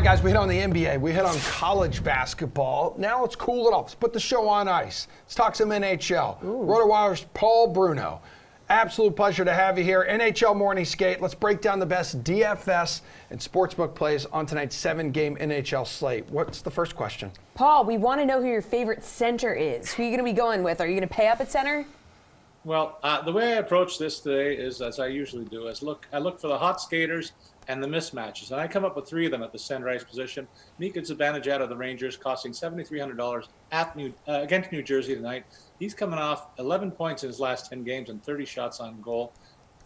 right, guys, we hit on the NBA. We hit on college basketball. Now let's cool it off. Let's put the show on ice. Let's talk some NHL. RotoWire's Paul Bruno. Absolute pleasure to have you here. NHL Morning Skate. Let's break down the best DFS and Sportsbook plays on tonight's 7-game NHL slate. What's the first question? Paul, we want to know who your favorite center is. Who are you going to be going with? Are you going to pay up at center? Well, the way I approach this today is, as I usually do, I look for the hot skaters and the mismatches. And I come up with 3 of them at the center ice position. Mika Zibanejad of the Rangers, costing $7,300 against New Jersey tonight. He's coming off 11 points in his last 10 games and 30 shots on goal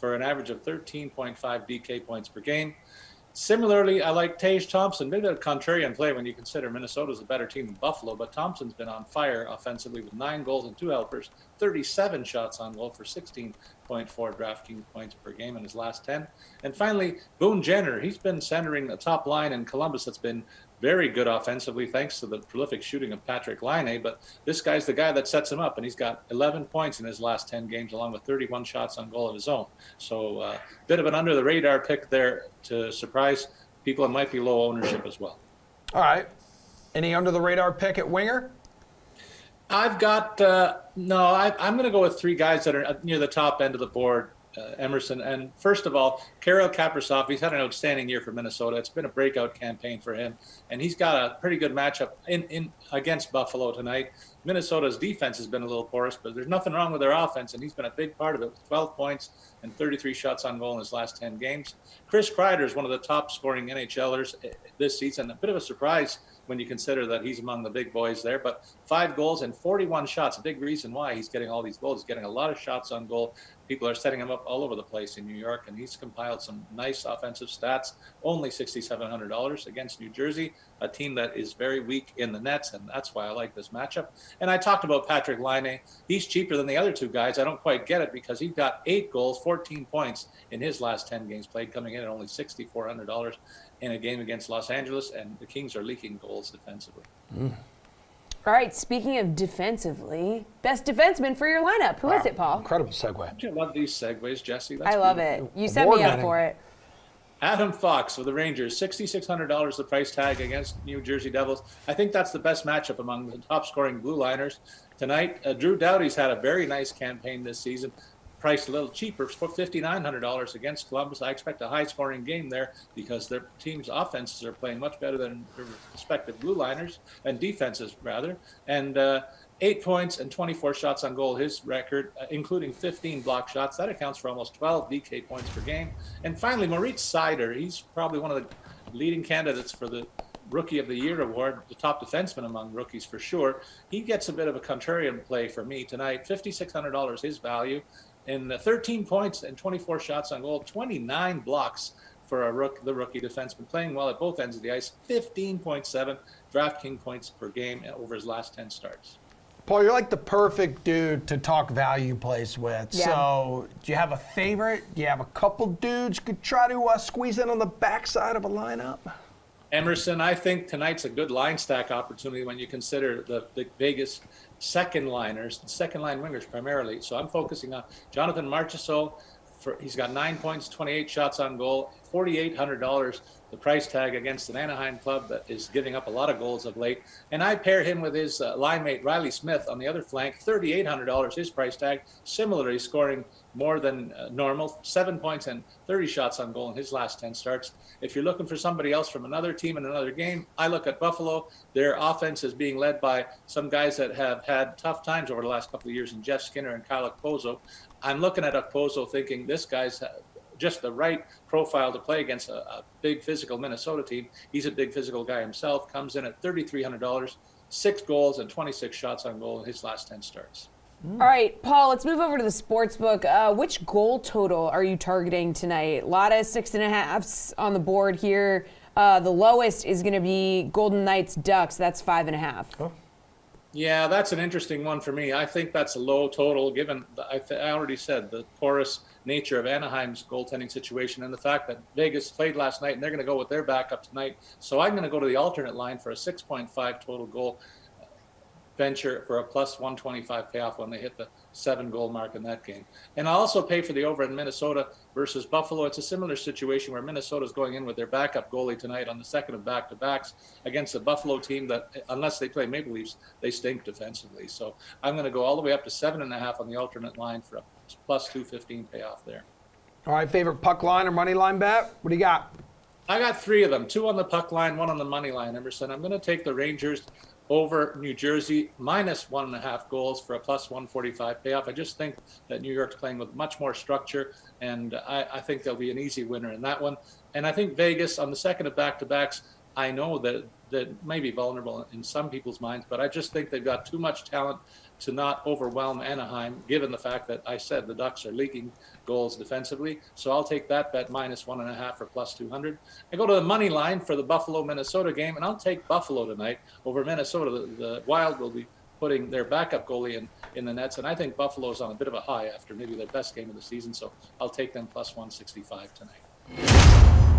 for an average of 13.5 DK points per game. Similarly, I like Tage Thompson. Maybe a contrarian play when you consider Minnesota's a better team than Buffalo, but Thompson's been on fire offensively with 9 goals and 2 helpers, 37 shots on goal for 16.4 DraftKings points per game in his last 10. And finally, Boone Jenner. He's been centering the top line in Columbus that's been very good offensively thanks to the prolific shooting of Patrick Laine, but this guy's the guy that sets him up, and he's got 11 points in his last 10 games along with 31 shots on goal of his own. So bit of an under-the-radar pick there to surprise people. It might be low ownership as well. All right. Any under-the-radar pick at winger? I've got I'm going to go with 3 guys that are near the top end of the board. Emerson, and first of all, Kirill Kaprizov. He's had an outstanding year for Minnesota. It's been a breakout campaign for him, and he's got a pretty good matchup in against Buffalo tonight. Minnesota's defense has been a little porous, but there's nothing wrong with their offense, and he's been a big part of it with 12 points and 33 shots on goal in his last 10 games. Chris Kreider is one of the top scoring NHLers this season. A bit of a surprise when you consider that he's among the big boys there, but 5 goals and 41 shots. A big reason why he's getting all these goals. He's getting a lot of shots on goal. People are setting him up all over the place in New York, and he's compiled some nice offensive stats. Only $6,700 against New Jersey, a team that is very weak in the nets, and that's why I like this matchup. And I talked about Patrick Laine. He's cheaper than the other 2 guys. I don't quite get it because he got 8 goals, 14 points in his last 10 games played, coming in at only $6,400 in a game against Los Angeles, and the Kings are leaking goals defensively. All right, speaking of defensively, best defenseman for your lineup. Who is it, Paul? Incredible segue. I love these segues, Jesse. I love it. You set me up for it. Adam Fox of the Rangers, $6,600 the price tag against New Jersey Devils. I think that's the best matchup among the top-scoring blue liners tonight. Drew Doughty's had a very nice campaign this season, priced a little cheaper for $5,900 against Columbus. I expect a high-scoring game there because their team's offenses are playing much better than their respective blue liners and defenses, rather. And 8 points and 24 shots on goal, his record, including 15 block shots. That accounts for almost 12 DK points per game. And finally, Moritz Seider. He's probably one of the leading candidates for the Rookie of the Year award, the top defenseman among rookies for sure. He gets a bit of a contrarian play for me tonight. $5,600 his value. In 13 points and 24 shots on goal, 29 blocks for the rookie defenseman, playing well at both ends of the ice, 15.7 DraftKings points per game over his last 10 starts. Paul, you're like the perfect dude to talk value plays with. Yeah. So do you have a favorite? Do you have a couple dudes you could try to squeeze in on the backside of a lineup? Emerson, I think tonight's a good line stack opportunity when you consider the Vegas second line wingers primarily. So I'm focusing on Jonathan Marchessault. He's got 9 points, 28 shots on goal, $4,800 the price tag against an Anaheim club that is giving up a lot of goals of late. And I pair him with his line mate Riley Smith on the other flank, $3,800 his price tag, similarly scoring more than normal, 7 points and 30 shots on goal in his last 10 starts. If you're looking for somebody else from another team in another game, I look at Buffalo. Their offense is being led by some guys that have had tough times over the last couple of years in Jeff Skinner and Kyle Okposo. I'm looking at Okposo thinking this guy's just the right profile to play against a big physical Minnesota team. He's a big physical guy himself, comes in at $3,300, 6 goals and 26 shots on goal in his last 10 starts. All right, Paul, let's move over to the Sportsbook. Which goal total are you targeting tonight? A lot of 6.5s on the board here. The lowest is going to be Golden Knights Ducks. That's 5.5. Oh. Yeah, that's an interesting one for me. I think that's a low total given, I already said, the porous nature of Anaheim's goaltending situation and the fact that Vegas played last night and they're going to go with their backup tonight. So I'm going to go to the alternate line for a 6.5 total goal. venture for a plus 125 payoff when they hit the 7-goal mark in that game. And I'll also pay for the over in Minnesota versus Buffalo. It's a similar situation where Minnesota's going in with their backup goalie tonight on the second of back-to-backs against a Buffalo team that, unless they play Maple Leafs, they stink defensively. So I'm going to go all the way up to 7.5 on the alternate line for a plus 215 payoff there. All right, favorite puck line or money line bet? What do you got? I got 3 of them, 2 on the puck line, 1 on the money line, Emerson. I'm going to take the Rangers over New Jersey, minus 1.5 goals for a plus 145 payoff. I just think that New York's playing with much more structure, and I think they'll be an easy winner in that one. And I think Vegas, on the second of back-to-backs, I know that may be vulnerable in some people's minds, but I just think they've got too much talent to not overwhelm Anaheim, given the fact that I said the Ducks are leaking goals defensively. So I'll take that bet minus 1.5 for plus 200. I go to the money line for the Buffalo-Minnesota game, and I'll take Buffalo tonight over Minnesota. The Wild will be putting their backup goalie in the nets, and I think Buffalo's on a bit of a high after maybe their best game of the season, so I'll take them plus 165 tonight.